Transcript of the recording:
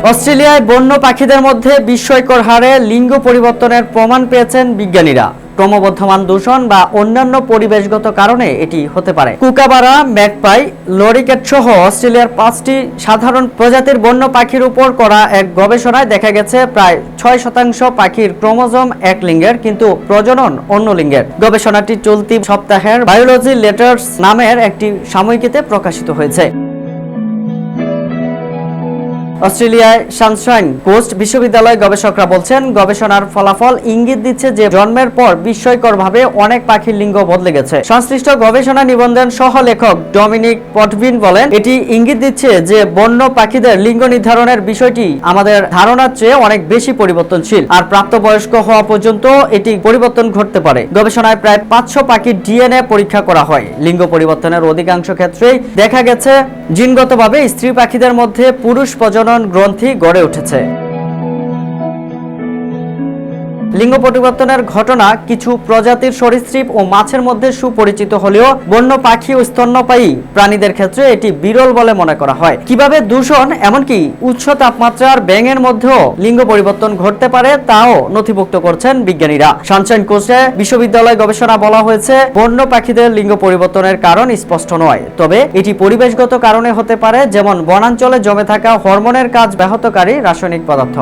অস্ট্রেলিয়ায় বন্য পাখিদের মধ্যে বিস্ময়কর হারে লিঙ্গ পরিবর্তনের প্রমাণ পেয়েছেন বিজ্ঞানীরা। ক্রমবর্ধমান দূষণ বা অন্যান্য পরিবেশগত কারণে এটি হতে পারে। কুকাবারা, ম্যাগপাই, লরিকেট সহ অস্ট্রেলিয়ার 5টি সাধারণ প্রজাতির বন্য পাখির উপর করা এক গবেষণায় দেখা গেছে প্রায় 6% পাখির ক্রোমোজোম এক লিঙ্গের, কিন্তু প্রজনন অন্য লিঙ্গের। গবেষণাটি চলতি সপ্তাহের বায়োলজি লেটার্স নামের একটি সাময়িকীতে প্রকাশিত হয়েছে। অস্ট্রেলিয়ায় সানশাইন কোস্ট বিশ্ববিদ্যালয়ের গবেষকরা বলছেন, গবেষণার ফলাফল ইঙ্গিত দিচ্ছে যে জন্মের পর বিস্ময়করভাবে অনেক পাখির লিঙ্গ বদলে গেছে। সংশ্লিষ্ট গবেষণা নিবন্ধের সহ লেখক ডমিনিক পটভিন বলেন, এটি ইঙ্গিত দিচ্ছে যে বন্য পাখিদের লিঙ্গ নির্ধারণের বিষয়টি আমাদের ধারণার চেয়ে অনেক বেশি পরিবর্তনশীল, আর প্রাপ্তবয়স্ক হওয়া পর্যন্ত এটি পরিবর্তন ঘটতে পারে। গবেষণায় প্রায় 500 পাখির ডিএনএ পরীক্ষা করা হয়। লিঙ্গ পরিবর্তনের অধিকাংশ ক্ষেত্রেই দেখা গেছে জিনগতভাবে স্ত্রী পাখিদের মধ্যে পুরুষ প্রজনন গ্রন্থি গড়ে উঠেছে। লিঙ্গ পরিবর্তনের ঘটনা কিছু প্রজাতির সরীসৃপ ও মাছের মধ্যে সুপরিচিত হলেও বন্য পাখি ও স্তন্যপায়ী প্রাণীদের ক্ষেত্রে এটি বিরল বলে মনে করা হয়। কিভাবে দূষণ, এমনকি উচ্চ তাপমাত্রার ব্যাঙের মধ্যেও লিঙ্গ পরিবর্তন ঘটতে পারে তাও নথিভুক্ত করছেন বিজ্ঞানীরা। সানশাইন কোস্টে বিশ্ববিদ্যালয় গবেষণা বলা হয়েছে, বন্য পাখিদের লিঙ্গ পরিবর্তনের কারণ স্পষ্ট নয়, তবে এটি পরিবেশগত কারণে হতে পারে, যেমন বনাঞ্চলে জমে থাকা হরমোনের কাজ ব্যাহতকারী রাসায়নিক পদার্থ।